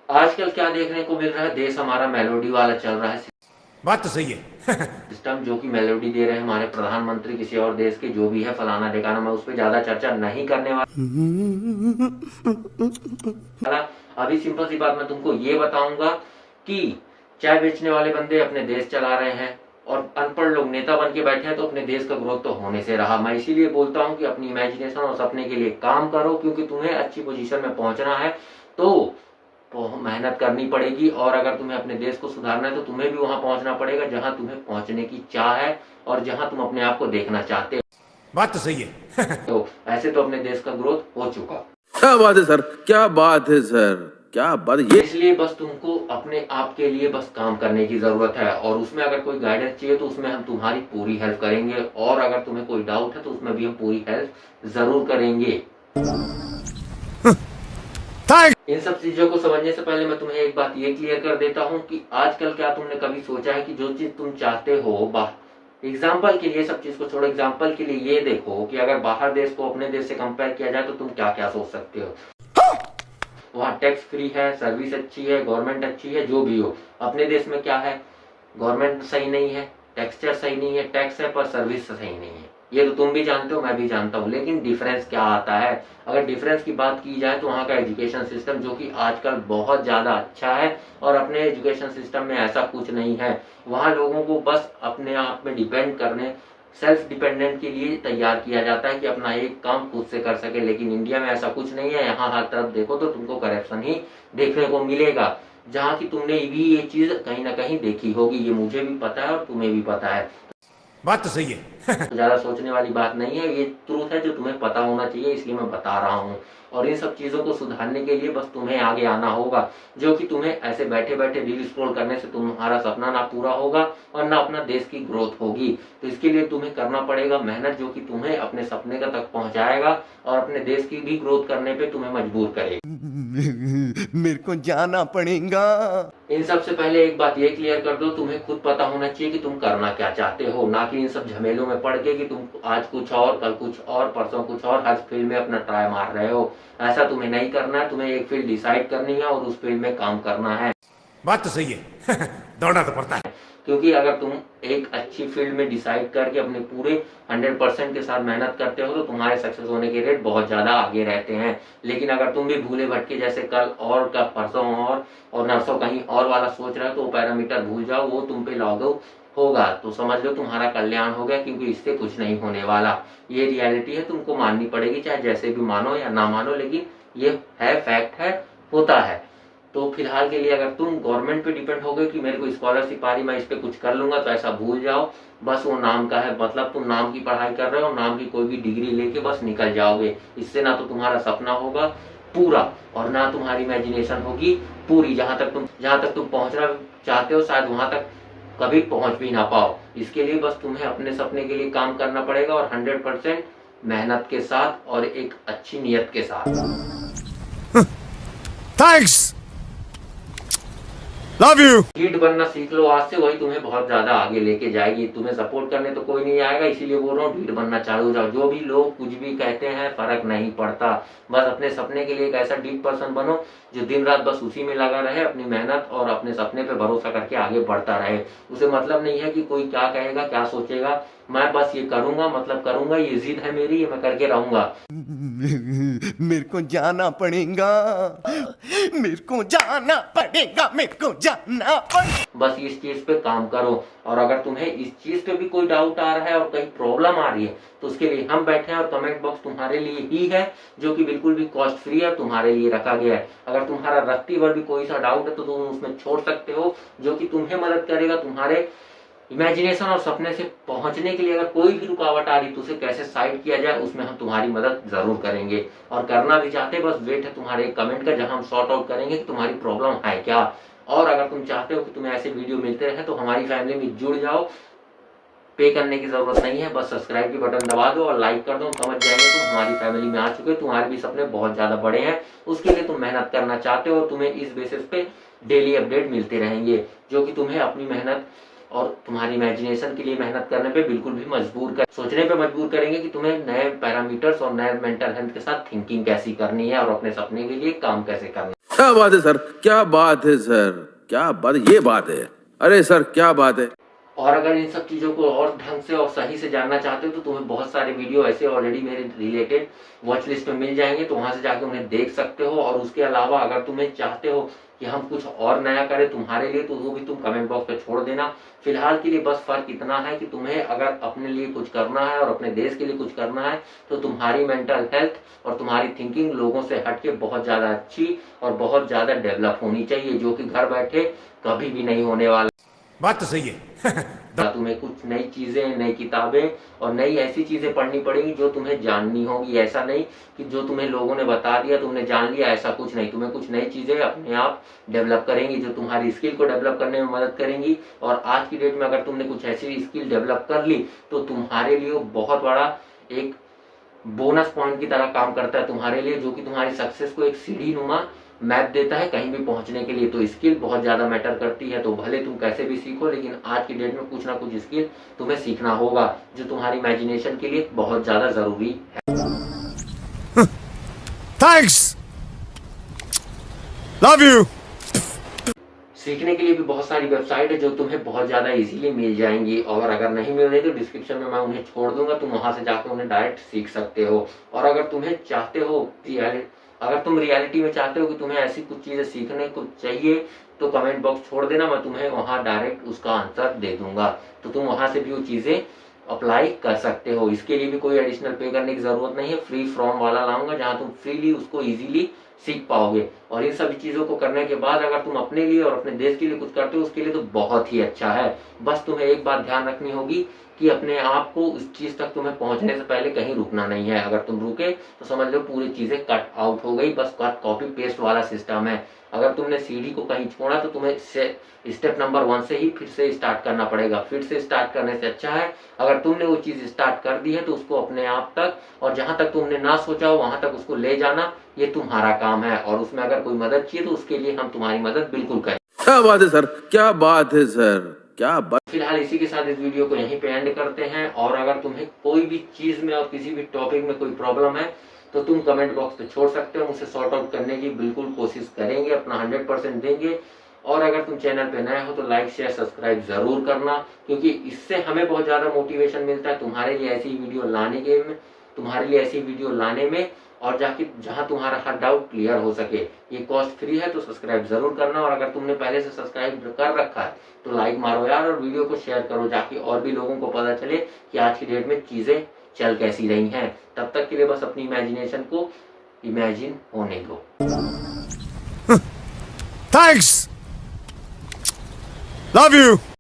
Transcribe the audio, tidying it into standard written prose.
आजकल क्या देखने को मिल रहा है, देश हमारा मेलोडी वाला चल रहा है। बात तो सही है। सिस्टम जो कि मेलोडी दे रहे हैं हमारे प्रधानमंत्री किसी और देश के, जो भी है फलाना ढिकाना, मैं उस पर ज्यादा चर्चा नहीं करने वाला। अभी सिंपल सी बात मैं तुमको ये बताऊंगा कि चाय बेचने वाले बंदे अपने देश चला रहे हैं और अनपढ़ लोग नेता बन के बैठे हैं, तो अपने देश का ग्रोथ तो होने से रहा। मैं इसीलिए बोलता हूं कि अपनी इमेजिनेशन और सपने के लिए काम करो, क्योंकि तुम्हें अच्छी पोजीशन में पहुंचना है तो मेहनत करनी पड़ेगी। और अगर तुम्हें अपने देश को सुधारना है तो तुम्हें भी वहां पहुंचना पड़ेगा जहां तुम्हें पहुंचने की चाह है और जहां तुम अपने आप को देखना चाहते हो। बात तो सही है। तो ऐसे तो अपने देश का ग्रोथ हो चुका। क्या बात है सर, क्या बात है सर, क्या बात है ये। इसलिए बस तुमको अपने आप के लिए बस काम करने की जरूरत है, और उसमें अगर कोई गाइडेंस चाहिए तो उसमें हम तुम्हारी पूरी हेल्प करेंगे, और अगर तुम्हें कोई डाउट है तो उसमें भी हम पूरी हेल्प जरूर करेंगे। इन सब चीजों को समझने से पहले मैं तुम्हें एक बात ये क्लियर कर देता हूँ कि आजकल क्या तुमने कभी सोचा है कि जो चीज तुम चाहते हो, एग्जाम्पल के लिए सब चीज को छोड़ो, एग्जाम्पल के लिए ये देखो कि अगर बाहर देश को अपने देश से कंपेयर किया जाए तो तुम क्या क्या सोच सकते हो। वहाँ टैक्स फ्री है, सर्विस अच्छी है, गवर्नमेंट अच्छी है, जो भी हो। अपने देश में क्या है, गवर्नमेंट सही नहीं है, टेक्सचर सही नहीं है, टैक्स है पर सर्विस सही नहीं है। ये तो तुम भी जानते हो, मैं भी जानता हूँ। लेकिन डिफरेंस क्या आता है, अगर डिफरेंस की बात की जाए तो वहाँ का एजुकेशन सिस्टम जो कि आजकल बहुत ज्यादा अच्छा है, और अपने एजुकेशन सिस्टम में ऐसा कुछ नहीं है। वहाँ लोगों को बस अपने आप में डिपेंड करने, सेल्फ डिपेंडेंट के लिए तैयार किया जाता है कि अपना एक काम खुद से कर सके। लेकिन इंडिया में ऐसा कुछ नहीं है। यहाँ हर तरफ देखो तो तुमको करप्शन ही देखने को मिलेगा, जहाँ की तुमने भी ये चीज कहीं ना कहीं देखी होगी। ये मुझे भी पता है और तुम्हें भी पता है। बात तो सही है। ज्यादा सोचने वाली बात नहीं है, ये ट्रूथ है जो तुम्हें पता होना चाहिए, इसलिए मैं बता रहा हूँ। और इन सब चीजों को सुधारने के लिए बस तुम्हें आगे आना होगा, जो कि तुम्हें ऐसे बैठे बैठे रील स्क्रॉल करने से तुम्हारा सपना ना पूरा होगा और ना अपना देश की ग्रोथ होगी। तो इसके लिए तुम्हें करना पड़ेगा मेहनत, जो कि तुम्हें अपने सपने का तक पहुंचाएगा और अपने देश की भी ग्रोथ करने पे तुम्हें मजबूर करेगा। मेरे को जाना पड़ेगा। इन सब से पहले एक बात ये क्लियर कर दो, तुम्हें खुद पता होना चाहिए कि तुम करना क्या चाहते हो, ना कि इन सब झमेलों में पड़ के कि तुम आज कुछ और, कल कुछ और, परसों कुछ और, हर फील्ड में अपना ट्राई मार रहे हो। ऐसा तुम्हें नहीं करना है। तुम्हें एक फील्ड डिसाइड करनी है और उस फील्ड में काम करना है। बात तो सही है। दौड़ना तो पड़ता है। क्योंकि अगर तुम एक अच्छी फील्ड में डिसाइड करके अपने पूरे 100% के साथ मेहनत करते हो तो तुम्हारे सक्सेस होने के रेट बहुत ज्यादा आगे रहते हैं। लेकिन अगर तुम भी भूले भटके जैसे कल और का परसों और नरसों कहीं और वाला सोच रहे हो तो वो पैरामीटर भूल जाओ, वो तुम पे लागू होगा तो समझ लो तुम्हारा कल्याण हो गया, क्योंकि इससे कुछ नहीं होने वाला। ये रियलिटी है, तुमको माननी पड़ेगी, चाहे जैसे भी मानो या ना मानो, लेकिन ये है, फैक्ट है, होता है। तो फिलहाल के लिए अगर तुम गवर्नमेंट पे डिपेंड हो गए कि मेरे को स्कॉलरशिप आ रही, मैं इस पे कुछ कर लूंगा, तो ऐसा भूल जाओ। बस वो नाम का है, मतलब तुम नाम की पढ़ाई कर रहे हो, नाम की कोई भी डिग्री लेके बस निकल जाओगे। इससे ना तो तुम्हारा सपना होगा पूरा और ना तुम्हारी इमेजिनेशन होगी पूरी। जहां तक तुम पहुंचना चाहते हो शायद वहां तक कभी पहुंच भी ना पाओ। इसके लिए बस तुम्हें अपने सपने के लिए काम करना पड़ेगा, और 100% मेहनत के साथ और एक अच्छी नीयत के साथ। Thanks, love you. लीड बनना सीख लो आज से, वही तुम्हें बहुत ज्यादा आगे लेके जाएगी। तुम्हें सपोर्ट करने तो कोई नहीं आएगा, इसीलिए बोल रहा हूँ लीड बनना चालू हो जाओ। जो भी लोग कुछ भी कहते हैं फर्क नहीं पड़ता। बस अपने सपने के लिए एक ऐसा डीप पर्सन बनो जो दिन रात बस उसी में लगा रहे, अपनी मेहनत और अपने सपने पे भरोसा करके आगे बढ़ता रहे। उसे मतलब नहीं है कि कोई क्या कहेगा, क्या सोचेगा। मैं बस ये करूंगा, मतलब करूंगा, ये जिद है मेरी, ये मैं करके रहूंगा। मेरे को जाना पड़ेगा, मेरे को जाना पड़ेगा, मेरे को जाना पड़ेगा। बस इस चीज पे काम करो। और अगर तुम्हें इस चीज पे भी कोई डाउट आ रहा है और कहीं प्रॉब्लम आ रही है तो उसके लिए हम बैठे हैं, और कमेंट बॉक्स तुम्हारे लिए ही है, जो कि बिल्कुल भी कॉस्ट फ्री है, तुम्हारे लिए रखा गया है। अगर तुम्हारा रत्ती भर भी कोई सा डाउट है तो तुम उसमें छोड़ सकते हो, जो कि तुम्हें मदद करेगा तुम्हारे इमेजिनेशन और सपने से पहुंचने के लिए। अगर कोई भी रुकावट आ रही तो उसे कैसे साइड किया जाए, उसमें हम तुम्हारी मदद जरूर करेंगे। और करना भी चाहते, बस वेट है तुम्हारे कमेंट का, जहां हम सॉर्ट आउट करेंगे कि तुम्हारी प्रॉब्लम है क्या। और अगर तुम चाहते हो कि तुम्हें ऐसे वीडियो मिलते रहे तो हमारी फैमिली में जुड़ जाओ। पे करने की जरूरत नहीं है, बस सब्सक्राइब की बटन दबा दो और लाइक कर दो, समझ जाएंगे तुम हमारी फैमिली में आ चुके हो। तुम्हारे भी सपने बहुत ज्यादा बड़े हैं, उसके लिए तुम मेहनत करना चाहते हो, और तुम्हें इस बेसिस पे डेली अपडेट मिलते रहेंगे, जो कि तुम्हें अपनी मेहनत और तुम्हारी इमेजिनेशन के लिए मेहनत करने पे बिल्कुल भी सोचने पे मजबूर करेंगे कि तुम्हें नए पैरामीटर्स और नए मेंटल हेल्थ के साथ थिंकिंग कैसी करनी है और अपने सपने के लिए काम कैसे करना है। क्या बात है सर, क्या बात है सर, क्या बात, ये बात है। अरे सर क्या बात है। और अगर इन सब चीज़ों को और ढंग से और सही से जानना चाहते हो तो तुम्हें बहुत सारे वीडियो ऐसे ऑलरेडी मेरे रिलेटेड वॉच लिस्ट में मिल जाएंगे, तो वहां से जाके उन्हें देख सकते हो। और उसके अलावा अगर तुम्हें चाहते हो कि हम कुछ और नया करें तुम्हारे लिए, तो वो भी तुम कमेंट बॉक्स पे छोड़ देना। फिलहाल के लिए बस फर्क इतना है कि तुम्हें अगर अपने लिए कुछ करना है और अपने देश के लिए कुछ करना है, तो तुम्हारी मेंटल हेल्थ और तुम्हारी थिंकिंग लोगों से हटके बहुत ज्यादा अच्छी और बहुत ज्यादा डेवलप होनी चाहिए, जो कि घर बैठे कभी भी नहीं होने वाला। बात तो सही है। तुम्हें कुछ नई चीजें, नई किताबें और नई ऐसी चीजें पढ़नी पड़ेंगी जो तुम्हें जाननी होगी। ऐसा नहीं कि जो तुम्हें लोगों ने बता दिया तुमने जान लिया, ऐसा कुछ नहीं। तुम्हें कुछ नई चीजें अपने आप डेवलप करेंगी जो तुम्हारी स्किल को डेवलप करने में मदद करेंगी। और आज की डेट में अगर तुमने कुछ ऐसी स्किल डेवलप कर ली तो तुम्हारे लिए बहुत बड़ा एक बोनस पॉइंट की तरह काम करता है तुम्हारे लिए, जो कि तुम्हारी सक्सेस को एक सीढ़ी नुमा मैप देता है कहीं भी पहुंचने के लिए। तो स्किल बहुत ज्यादा मैटर करती है, तो भले तुम कैसे भी सीखो, लेकिन आज की डेट में कुछ ना कुछ स्किल तुम्हें सीखना होगा जो तुम्हारी इमेजिनेशन के लिए बहुत ज्यादा जरूरी है। Thanks, love you. सीखने के लिए भी बहुत सारी वेबसाइट है जो तुम्हें बहुत ज्यादा इजीली मिल जाएंगी, और अगर नहीं मिल रही तो डिस्क्रिप्शन में मैं उन्हें छोड़ दूंगा, तुम वहां से जाकर उन्हें डायरेक्ट सीख सकते हो। और अगर तुम्हें चाहते हो अगर तुम रियलिटी में चाहते हो कि तुम्हें ऐसी कुछ चीजें सीखने को चाहिए, तो कमेंट बॉक्स छोड़ देना, मैं तुम्हें वहां डायरेक्ट उसका आंसर दे दूंगा। तो तुम वहां से भी वो चीजें अप्लाई कर सकते हो। इसके लिए भी कोई एडिशनल पे करने की जरूरत नहीं है, फ्री फ्रॉम वाला लाऊंगा जहां तुम फ्रीली उसको इजीली सीख पाओगे। और इन सभी चीजों को करने के बाद अगर तुम अपने लिए और अपने देश के लिए कुछ करते हो, उसके लिए तो बहुत ही अच्छा है। बस तुम्हें एक बात ध्यान रखनी होगी कि अपने आप को उस चीज तक तुम्हें पहुंचने से पहले कहीं रुकना नहीं है। अगर तुम रुके तो समझ लो पूरी चीजें कट आउट हो गई, बस कॉपी पेस्ट वाला सिस्टम है। अगर तुमने सीढ़ी को कहीं छोड़ा तो तुम्हें स्टेप नंबर 1 से ही फिर से स्टार्ट करना पड़ेगा। फिर से स्टार्ट करने से अच्छा है अगर तुमने वो चीज स्टार्ट कर दी है तो उसको अपने आप तक और जहां तक तुमने ना सोचा हो वहां तक उसको ले जाना, ये तुम्हारा काम है। और उसमें अगर कोई मदद चाहिए तो उसके लिए हम तुम्हारी मदद बिल्कुल करें। क्या बात है सर, क्या बात है सर, क्या बात। फिलहाल इसी के साथ इस वीडियो को यहीं पे एंड करते हैं। और अगर तुम्हें कोई भी चीज में और किसी भी टॉपिक में कोई प्रॉब्लम है तो तुम कमेंट बॉक्स पे छोड़ सकते हो, मुझसे सॉर्ट आउट करने की बिल्कुल कोशिश करेंगे, अपना 100% देंगे। और अगर तुम चैनल पे नए हो तो लाइक शेयर सब्सक्राइब जरूर करना, क्योंकि इससे हमें बहुत ज्यादा मोटिवेशन मिलता है तुम्हारे लिए ऐसी वीडियो लाने में और जाके जहां तुम्हारा हर डाउट क्लियर हो सके। ये कॉस्ट फ्री है तो सब्सक्राइब जरूर करना। और अगर तुमने पहले से सब्सक्राइब कर रखा है तो लाइक मारो यार, और वीडियो को शेयर करो जाके और भी लोगों को पता चले कि आज की डेट में चीजें चल कैसी रही हैं। तब तक के लिए बस अपनी इमेजिनेशन को इमेजिन होने दो। Thanks, love you.